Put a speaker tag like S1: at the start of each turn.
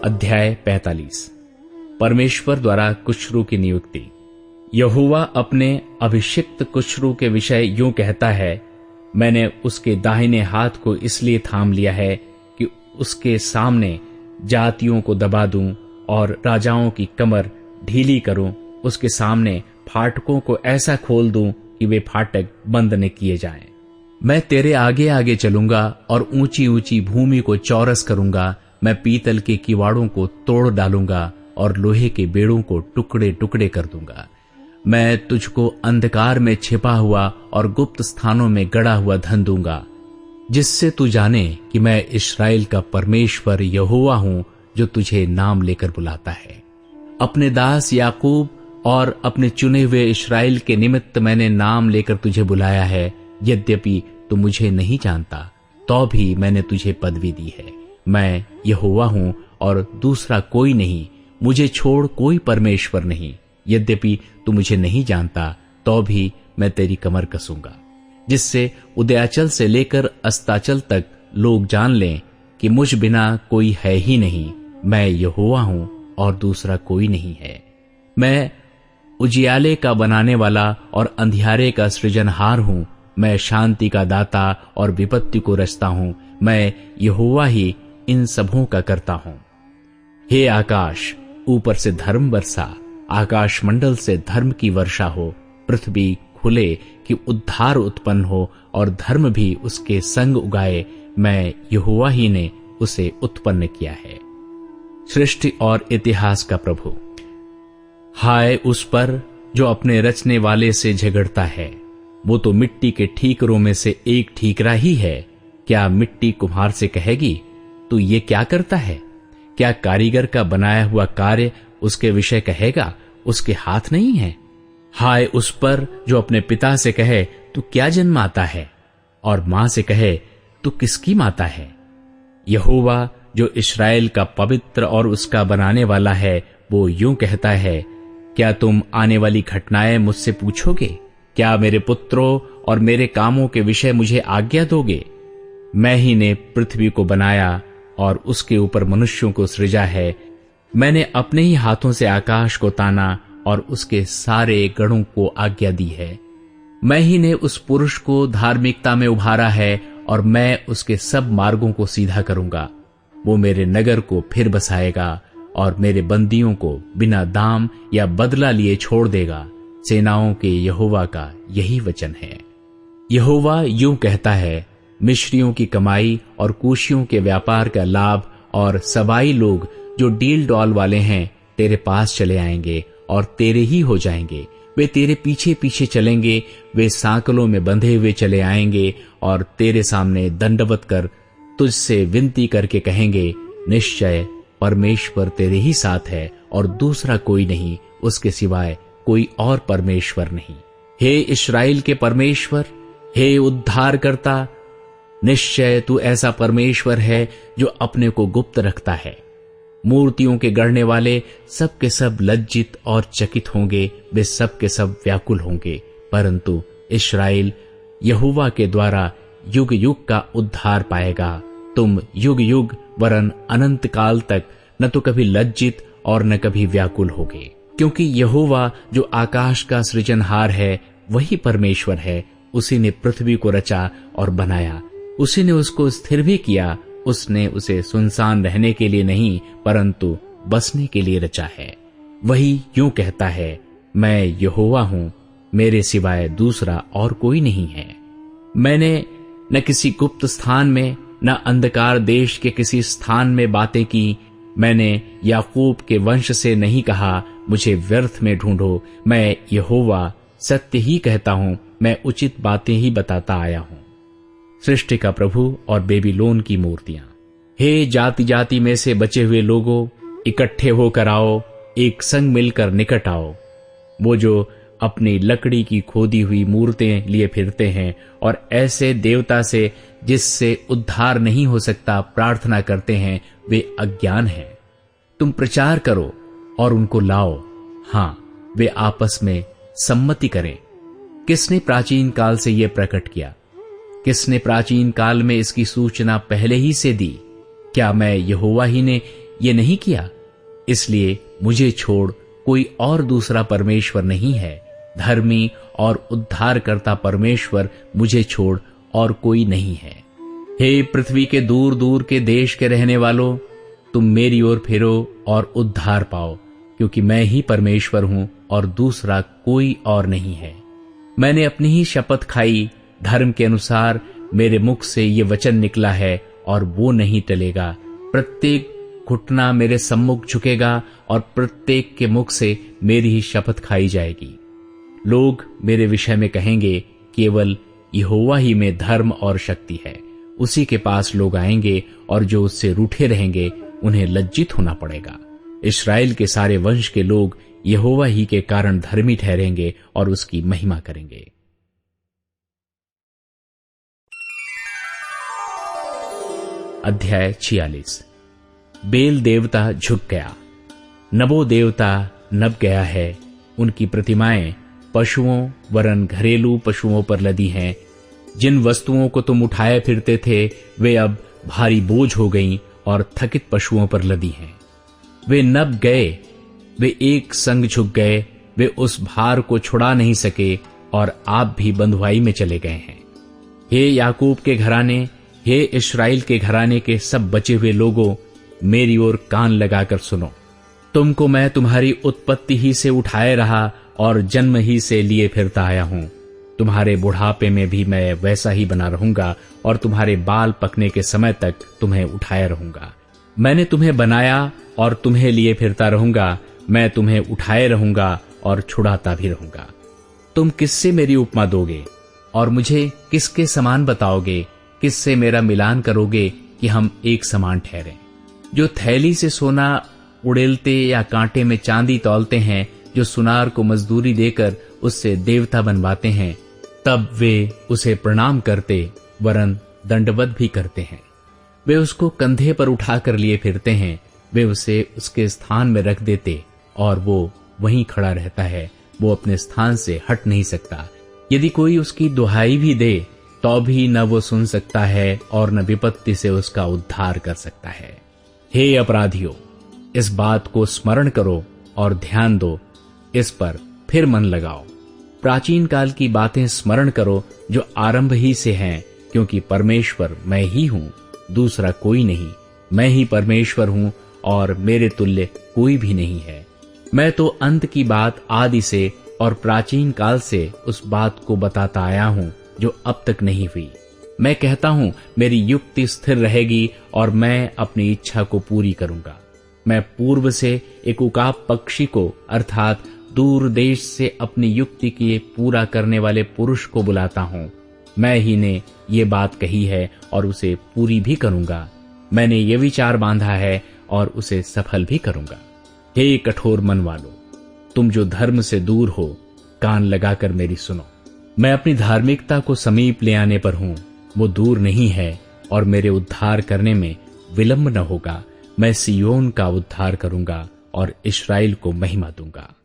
S1: अध्याय 45। परमेश्वर द्वारा कुशरू की नियुक्ति। यहोवा अपने अभिषिक्त कुशरू के विषय यूं कहता है, मैंने उसके दाहिने हाथ को इसलिए थाम लिया है कि उसके सामने जातियों को दबा दूं और राजाओं की कमर ढीली करूं। उसके सामने फाटकों को ऐसा खोल दूं कि वे फाटक बंद न किए जाएं। मैं तेरे आगे आगे चलूंगा और ऊंची ऊंची भूमि को चौरस करूंगा। मैं पीतल के किवाड़ों को तोड़ डालूंगा और लोहे के बेड़ों को टुकड़े टुकड़े कर दूंगा। मैं तुझको अंधकार में छिपा हुआ और गुप्त स्थानों में गड़ा हुआ धन दूंगा, जिससे तू जाने कि मैं इस्राएल का परमेश्वर यहोवा हूं, जो तुझे नाम लेकर बुलाता है। अपने दास याकूब और अपने चुने हुए इस्राएल के निमित्त मैंने नाम लेकर तुझे बुलाया है। यद्यपि तू मुझे नहीं जानता, तो भी मैंने तुझे पदवी दी है। मैं यहोवा हूं और दूसरा कोई नहीं, मुझे छोड़ कोई परमेश्वर नहीं। यद्यपि तू मुझे नहीं जानता, तो भी मैं तेरी कमर कसूंगा, जिससे उदयाचल से लेकर अस्ताचल तक लोग जान लें कि मुझ बिना कोई है ही नहीं। मैं यहोवा हूं और दूसरा कोई नहीं है। मैं उजियाले का बनाने वाला और अंधियारे का सृजनहार हूं। मैं शांति का दाता और विपत्ति को रचता हूं। मैं यहोवा ही इन सबों का करता हूं। हे आकाश, ऊपर से धर्म बरसा, आकाश मंडल से धर्म की वर्षा हो। पृथ्वी खुले कि उद्धार उत्पन्न हो और धर्म भी उसके संग उगाए। मैं यहोवा ही ने उसे उत्पन्न किया है। सृष्टि और इतिहास का प्रभु। हाय उस पर जो अपने रचने वाले से झगड़ता है। वो तो मिट्टी के ठीकरों में से एक ठीकरा ही है। क्या मिट्टी कुम्हार से कहेगी, तू ये क्या करता है? क्या कारीगर का बनाया हुआ कार्य उसके विषय कहेगा, उसके हाथ नहीं है? हाय उस पर जो अपने पिता से कहे, तू क्या जन्माता है, और मां से कहे, तू किसकी माता है? यहोवा जो इस्राएल का पवित्र और उसका बनाने वाला है, वो यूं कहता है, क्या तुम आने वाली घटनाएं मुझसे पूछोगे? क्या मेरे पुत्रों और मेरे कामों के विषय मुझे आज्ञा दोगे? मैं ही ने पृथ्वी को बनाया और उसके ऊपर मनुष्यों को सृजा है। मैंने अपने ही हाथों से आकाश को ताना और उसके सारे गणों को आज्ञा दी है। मैं ही ने उस पुरुष को धार्मिकता में उभारा है और मैं उसके सब मार्गों को सीधा करूंगा। वो मेरे नगर को फिर बसाएगा और मेरे बंदियों को बिना दाम या बदला लिए छोड़ देगा। सेनाओं के यहोवा का यही वचन है। यहोवा यूं कहता है, मिस्रियों की कमाई और कूशियों के व्यापार का लाभ और सवाई लोग जो डील डॉल वाले हैं तेरे पास चले आएंगे और तेरे ही हो जाएंगे। वे तेरे पीछे पीछे चलेंगे। वे सांकलों में बंधे हुए चले आएंगे और तेरे सामने दंडवत कर तुझसे विनती करके कहेंगे, निश्चय परमेश्वर तेरे ही साथ है और दूसरा कोई नहीं, उसके सिवाय कोई और परमेश्वर नहीं। हे इस्राएल के परमेश्वर, हे उद्धार करता, निश्चय तू ऐसा परमेश्वर है जो अपने को गुप्त रखता है। मूर्तियों के गढ़ने वाले सब के सब लज्जित और चकित होंगे। वे सब के सब व्याकुल होंगे, परंतु इस्राएल यहोवा के द्वारा युग युग का उद्धार पाएगा। तुम युग युग वरन अनंत काल तक न तो कभी लज्जित और न कभी व्याकुल होगे, क्योंकि यहोवा जो आकाश का सृजनहार है वही परमेश्वर है। उसी ने पृथ्वी को रचा और बनाया। उसी ने उसको स्थिर भी किया। उसने उसे सुनसान रहने के लिए नहीं, परंतु बसने के लिए रचा है। वही यूं कहता है, मैं यहोवा हूं, मेरे सिवाय दूसरा और कोई नहीं है। मैंने न किसी गुप्त स्थान में न अंधकार देश के किसी स्थान में बातें की। मैंने याकूब के वंश से नहीं कहा, मुझे व्यर्थ में ढूंढो। मैं यहोवा सत्य ही कहता हूं, मैं उचित बातें ही बताता आया हूं। सृष्टि का प्रभु और बेबीलोन की मूर्तियां। हे जाति जाति में से बचे हुए लोगों, इकट्ठे होकर आओ, एक संग मिलकर निकट आओ। वो जो अपनी लकड़ी की खोदी हुई मूर्तें लिए फिरते हैं और ऐसे देवता से जिससे उद्धार नहीं हो सकता प्रार्थना करते हैं, वे अज्ञान हैं। तुम प्रचार करो और उनको लाओ। हां, वे आपस में सम्मति करें। किसने प्राचीन काल से यह प्रकट किया? किसने प्राचीन काल में इसकी सूचना पहले ही से दी? क्या मैं यहोवा ही ने ये नहीं किया? इसलिए मुझे छोड़ कोई और दूसरा परमेश्वर नहीं है। धर्मी और उद्धारकर्ता परमेश्वर मुझे छोड़ और कोई नहीं है। हे पृथ्वी के दूर दूर के देश के रहने वालों, तुम मेरी ओर फिरो और उद्धार पाओ, क्योंकि मैं ही परमेश्वर हूं और दूसरा कोई और नहीं है। मैंने अपनी ही शपथ खाई, धर्म के अनुसार मेरे मुख से ये वचन निकला है और वो नहीं टलेगा। प्रत्येक घुटना मेरे सम्मुख झुकेगा और प्रत्येक के मुख से मेरी ही शपथ खाई जाएगी। लोग मेरे विषय में कहेंगे, केवल यहोवा ही में धर्म और शक्ति है। उसी के पास लोग आएंगे और जो उससे रूठे रहेंगे उन्हें लज्जित होना पड़ेगा। इस्राएल के सारे वंश के लोग यहोवा ही के कारण धर्मी ठहरेंगे और उसकी महिमा करेंगे। अध्याय 46। बेल देवता झुक गया, नबो देवता नब गया है। उनकी प्रतिमाएं पशुओं वरन घरेलू पशुओं पर लदी हैं। जिन वस्तुओं को तुम उठाए फिरते थे वे अब भारी बोझ हो गईं और थकित पशुओं पर लदी हैं। वे नब गए, वे एक संग झुक गए, वे उस भार को छुड़ा नहीं सके और आप भी बंधुआई में चले गए हैं। हे याकूब के घराने, हे इस्राएल के घराने के सब बचे हुए लोगों, मेरी ओर कान लगाकर सुनो। तुमको मैं तुम्हारी उत्पत्ति ही से उठाए रहा और जन्म ही से लिए फिरता आया हूं। तुम्हारे बुढ़ापे में भी मैं वैसा ही बना रहूंगा और तुम्हारे बाल पकने के समय तक तुम्हें उठाए रहूंगा। मैंने तुम्हें बनाया और तुम्हें लिए फिरता रहूंगा। मैं तुम्हें उठाए रहूंगा और छुड़ाता भी रहूंगा। तुम किससे मेरी उपमा दोगे और मुझे किसके समान बताओगे? किससे मेरा मिलान करोगे कि हम एक समान ठहरें? जो थैली से सोना उड़ेलते या कांटे में चांदी तौलते हैं, जो सुनार को मजदूरी देकर उससे देवता बनवाते हैं, तब वे उसे प्रणाम करते वरन दंडवत भी करते हैं। वे उसको कंधे पर उठाकर लिए फिरते हैं। वे उसे उसके स्थान में रख देते और वो वहीं खड़ा रहता है। वो अपने स्थान से हट नहीं सकता। यदि कोई उसकी दुहाई भी दे तो भी न वो सुन सकता है और न विपत्ति से उसका उद्धार कर सकता है। हे अपराधियों, इस बात को स्मरण करो और ध्यान दो, इस पर फिर मन लगाओ। प्राचीन काल की बातें स्मरण करो जो आरंभ ही से हैं, क्योंकि परमेश्वर मैं ही हूं, दूसरा कोई नहीं। मैं ही परमेश्वर हूं और मेरे तुल्य कोई भी नहीं है। मैं तो अंत की बात आदि से और प्राचीन काल से उस बात को बताता आया हूं जो अब तक नहीं हुई। मैं कहता हूं मेरी युक्ति स्थिर रहेगी और मैं अपनी इच्छा को पूरी करूंगा। मैं पूर्व से एक उकाब पक्षी को अर्थात दूर देश से अपनी युक्ति के पूरा करने वाले पुरुष को बुलाता हूं। मैं ही ने ये बात कही है और उसे पूरी भी करूंगा। मैंने ये विचार बांधा है और उसे सफल भी करूंगा। हे कठोर मन वालों, तुम जो धर्म से दूर हो, कान लगाकर मेरी सुनो। मैं अपनी धार्मिकता को समीप ले आने पर हूं। वो दूर नहीं है और मेरे उद्धार करने में विलंब न होगा। मैं सियोन का उद्धार करूंगा और इस्राएल को महिमा दूंगा।